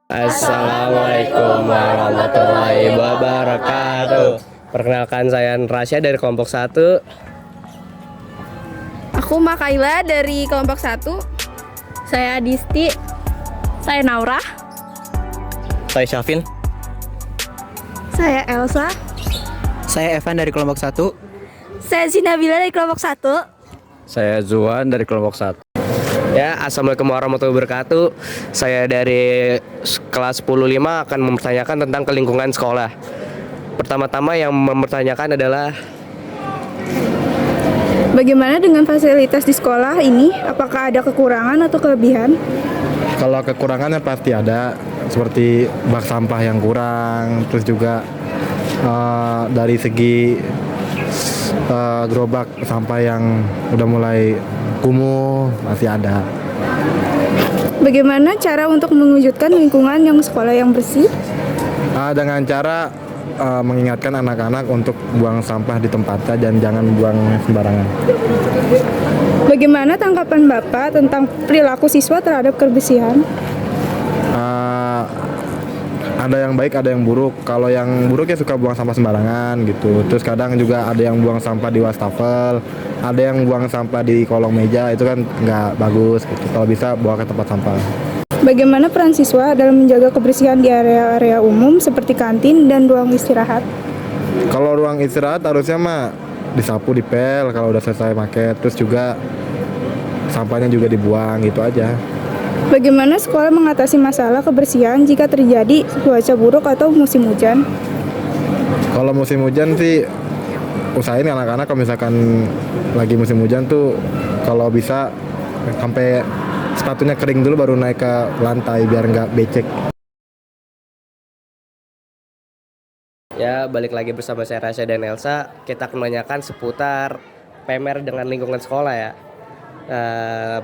Assalamualaikum warahmatullahi wabarakatuh. Perkenalkan, saya Rasya dari kelompok 1. Aku Makaila dari kelompok 1. Saya Adisti. Saya Naura. Saya Syafin. Saya Elsa. Saya Evan dari kelompok 1. Saya Zinabila dari kelompok 1. Saya Zuan dari kelompok 1. Ya, Assalamualaikum warahmatullahi wabarakatuh. Saya dari kelas 105 akan mempertanyakan tentang kelingkungan sekolah. Pertama-tama yang mempertanyakan adalah Bagaimana dengan fasilitas di sekolah ini? Apakah ada kekurangan atau kelebihan? Kalau kekurangannya pasti ada, seperti bak sampah yang kurang, terus juga dari segi gerobak sampah yang udah mulai kumuh masih ada. Bagaimana cara untuk mewujudkan lingkungan yang sekolah yang bersih? Dengan cara mengingatkan anak-anak untuk buang sampah di tempatnya dan jangan buang sembarangan. Bagaimana tanggapan Bapak tentang perilaku siswa terhadap kebersihan? Ada yang baik, ada yang buruk. Kalau yang buruk ya suka buang sampah sembarangan gitu. Terus kadang juga ada yang buang sampah di wastafel, ada yang buang sampah di kolong meja, itu kan nggak bagus gitu. Kalau bisa bawa ke tempat sampah. Bagaimana peran siswa dalam menjaga kebersihan di area-area umum seperti kantin dan ruang istirahat? Kalau ruang istirahat harusnya mah disapu, dipel kalau udah selesai pakai. Terus juga sampahnya juga dibuang gitu aja. Bagaimana sekolah mengatasi masalah kebersihan jika terjadi cuaca buruk atau musim hujan? Kalau musim hujan sih usahain anak-anak kalau misalkan lagi musim hujan tuh kalau bisa sampai sepatunya kering dulu baru naik ke lantai biar nggak becek. ya, balik lagi bersama saya Rasya dan Elsa. Kita akan menanyakan seputar PMR dengan lingkungan sekolah ya.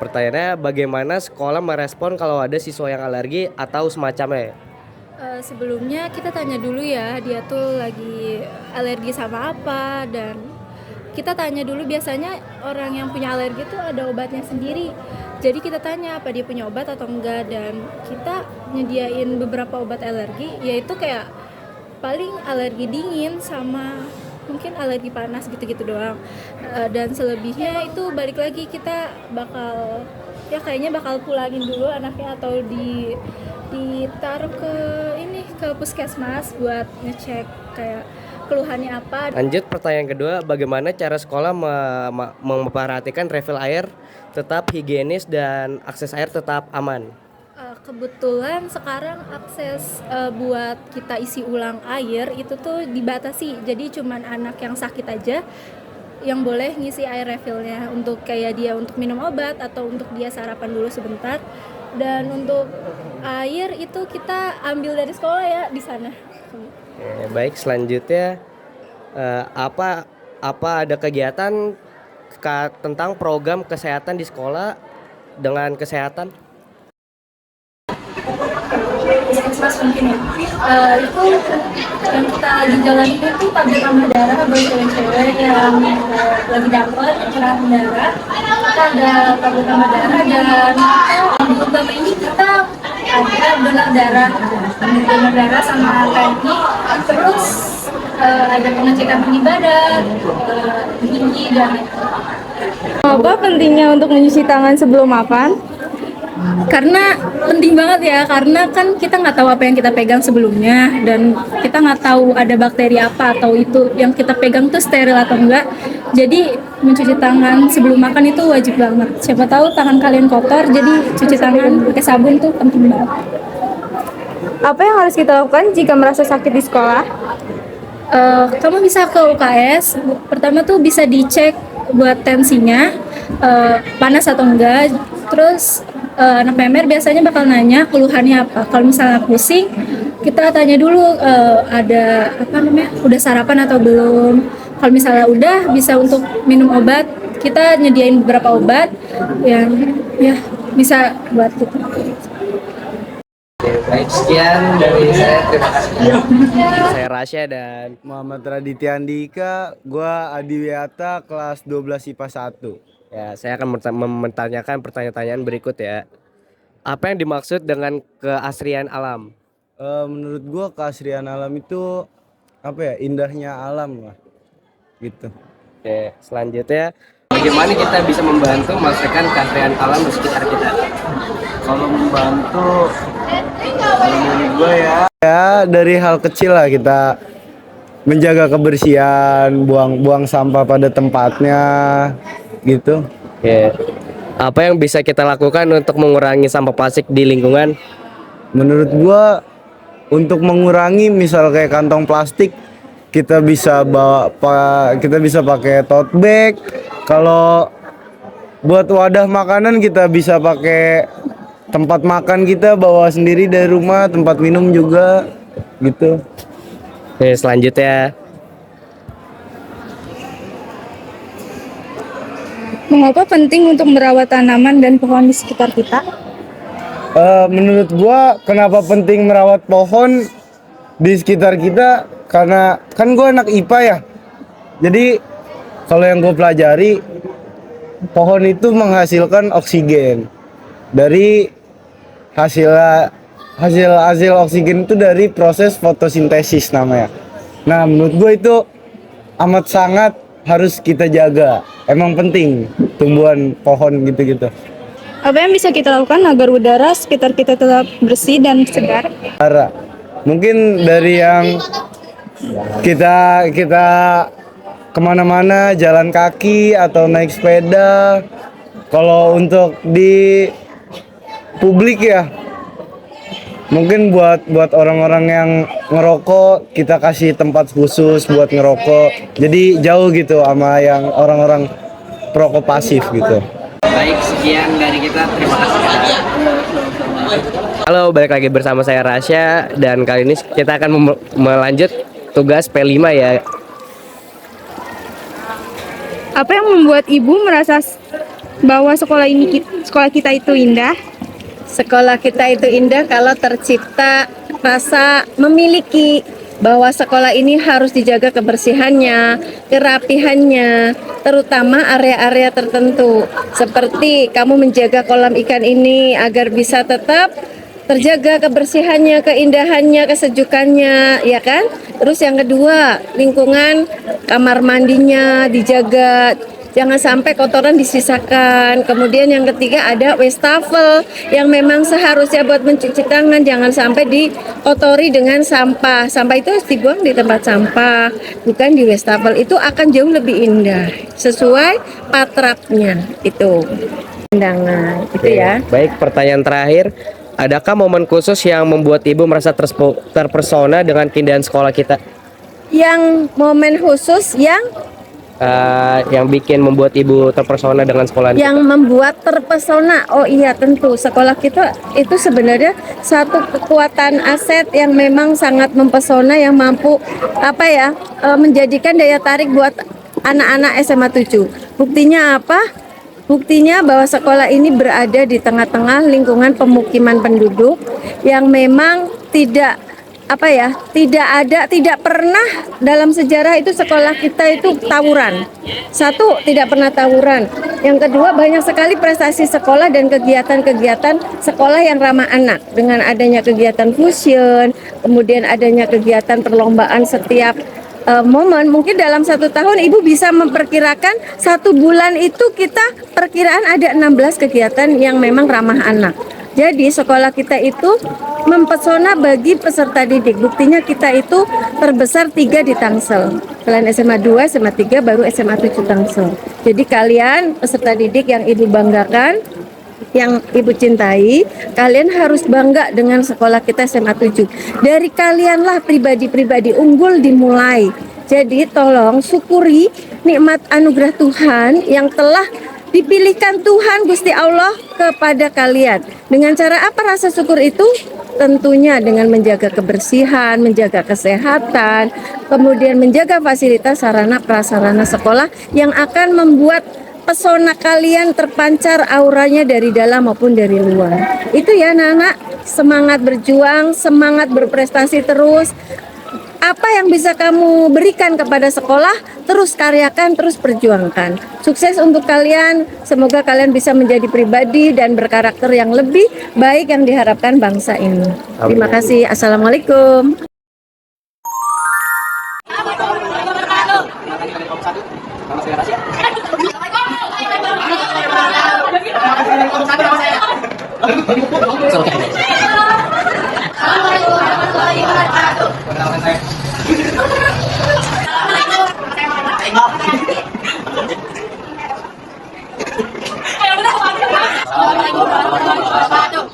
Pertanyaannya, bagaimana sekolah merespon kalau ada siswa yang alergi atau semacamnya? Sebelumnya kita tanya dulu ya, dia tuh lagi alergi sama apa, dan kita tanya dulu, biasanya orang yang punya alergi tuh ada obatnya sendiri. Jadi kita tanya apa dia punya obat atau enggak, dan kita nyediain beberapa obat alergi, yaitu kayak paling alergi dingin sama mungkin alergi panas gitu-gitu doang. Dan selebihnya itu balik lagi, kita bakal kayaknya bakal pulangin dulu anaknya atau ditaruh ke puskesmas buat ngecek kayak keluhannya apa. Lanjut pertanyaan kedua, bagaimana cara sekolah memperhatikan refill air tetap higienis dan akses air tetap aman? Kebetulan sekarang akses buat kita isi ulang air itu tuh dibatasi, jadi cuman anak yang sakit aja yang boleh ngisi air refillnya, untuk kayak dia untuk minum obat atau untuk dia sarapan dulu sebentar. Dan untuk air itu kita ambil dari sekolah ya di sana. Baik, selanjutnya apa ada kegiatan tentang program kesehatan di sekolah dengan kesehatan? Mas mungkin ya, itu yang kita lagi jalanin itu tabur tambah darah bagi cewek-cewek yang lagi dapet cerahan darah. Kita ada tabur tambah darah, dan untuk ini kita ada donor darah sama TNI, terus ada pengecekan tinggi badan, tinggi dan Apa pentingnya untuk mencuci tangan sebelum makan? karena penting banget ya, karena kan kita nggak tahu apa yang kita pegang sebelumnya, dan kita nggak tahu ada bakteri apa atau itu yang kita pegang tuh steril atau enggak. Jadi mencuci tangan sebelum makan itu wajib banget. Siapa tahu tangan kalian kotor, jadi cuci tangan pakai sabun tuh penting banget. Apa yang harus kita lakukan jika merasa sakit di sekolah? Kamu bisa ke UKS. Pertama tuh bisa dicek buat tensinya, panas atau enggak. Terus anak PMR biasanya bakal nanya keluhannya apa. Kalau misalnya pusing, kita tanya dulu ada udah sarapan atau belum. Kalau misalnya udah, bisa untuk minum obat. Kita nyediain beberapa obat yang ya bisa buat gitu. Baik, sekian dari saya. Terima kasih. Saya Rasya dan Muhammad Raditya Andika, gua Adiwiyata kelas 12 IPA 1. ya, saya akan mempertanyakan pertanyaan berikut ya. Apa yang dimaksud dengan keasrian alam? Menurut gua keasrian alam itu apa ya? Indahnya alam lah, gitu. Oke, selanjutnya bagaimana kita bisa membantu melestarikan keasrian alam di sekitar kita? Kalau membantu, kalau menurut gua ya dari hal kecil lah kita menjaga kebersihan, buang sampah pada tempatnya, gitu. Oke. Apa yang bisa kita lakukan untuk mengurangi sampah plastik di lingkungan? Menurut gua untuk mengurangi misal kayak kantong plastik kita bisa pakai tote bag. Kalau buat wadah makanan kita bisa pakai tempat makan kita bawa sendiri dari rumah, tempat minum juga gitu. Oke, selanjutnya Mengapa penting untuk merawat tanaman dan pohon di sekitar kita? Menurut gua kenapa penting merawat pohon di sekitar kita, karena kan gua anak IPA ya. Jadi kalau yang gue pelajari, pohon itu menghasilkan oksigen dari hasil hasil oksigen itu dari proses fotosintesis namanya. Nah, menurut gue itu amat sangat harus kita jaga. Emang penting tumbuhan pohon gitu-gitu. Apa yang bisa kita lakukan agar udara sekitar kita tetap bersih dan segar? Mungkin dari yang kita kemana-mana jalan kaki atau naik sepeda. Kalau untuk di publik ya, mungkin buat orang-orang yang ngerokok kita kasih tempat khusus buat ngerokok. Jadi jauh gitu sama yang orang-orang perokok pasif gitu. baik, sekian dari kita. Terima kasih. Halo, balik lagi bersama saya Rasya, dan kali ini kita akan melanjut tugas P5 ya. Apa yang membuat ibu merasa bahwa sekolah kita itu indah? Sekolah kita itu indah kalau tercipta rasa memiliki, bahwa sekolah ini harus dijaga kebersihannya, kerapihannya, terutama area-area tertentu. Seperti kamu menjaga kolam ikan ini agar bisa tetap terjaga kebersihannya, keindahannya, kesejukannya, ya kan? Terus yang kedua, lingkungan kamar mandinya dijaga. Jangan sampai kotoran disisakan. Kemudian yang ketiga ada wastafel yang memang seharusnya buat mencuci tangan, jangan sampai dikotori dengan sampah. Sampah itu harus dibuang di tempat sampah, bukan di wastafel. Itu akan jauh lebih indah sesuai patrapnya itu. Undangan, itu ya. Baik, pertanyaan terakhir. Adakah momen khusus yang membuat ibu merasa terpesona dengan keindahan sekolah kita? Yang momen khusus Yang bikin membuat ibu terpesona dengan sekolah yang kita? membuat terpesona, oh iya tentu sekolah kita itu sebenarnya satu kekuatan aset yang memang sangat mempesona, yang mampu menjadikan daya tarik buat anak-anak SMA 7. Buktinya apa? Buktinya bahwa sekolah ini berada di tengah-tengah lingkungan pemukiman penduduk yang memang tidak pernah dalam sejarah itu sekolah kita itu tawuran. Satu, tidak pernah tawuran. Yang kedua, banyak sekali prestasi sekolah dan kegiatan-kegiatan sekolah yang ramah anak. Dengan adanya kegiatan fusion, kemudian adanya kegiatan perlombaan setiap momen. Mungkin dalam 1 tahun ibu bisa memperkirakan 1 bulan itu kita perkiraan ada 16 kegiatan yang memang ramah anak. Jadi sekolah kita itu mempesona bagi peserta didik. Buktinya kita itu terbesar 3 di Tangsel. Selain SMA 2, SMA 3 baru SMA 7 Tangsel. Jadi kalian peserta didik yang ibu banggakan, yang ibu cintai, kalian harus bangga dengan sekolah kita SMA 7. Dari kalianlah pribadi-pribadi unggul dimulai. Jadi tolong syukuri nikmat anugerah Tuhan yang telah dipilihkan Tuhan Gusti Allah kepada kalian. Dengan cara apa rasa syukur itu? Tentunya dengan menjaga kebersihan, menjaga kesehatan, kemudian menjaga fasilitas sarana prasarana sekolah yang akan membuat pesona kalian terpancar auranya dari dalam maupun dari luar. Itu ya anak-anak, semangat berjuang, semangat berprestasi terus. Apa yang bisa kamu berikan kepada sekolah, terus karyakan, terus perjuangkan. Sukses untuk kalian, semoga kalian bisa menjadi pribadi dan berkarakter yang lebih baik yang diharapkan bangsa ini. Terima kasih. Assalamualaikum.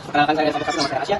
Perkenalkan saya Sama Rasya.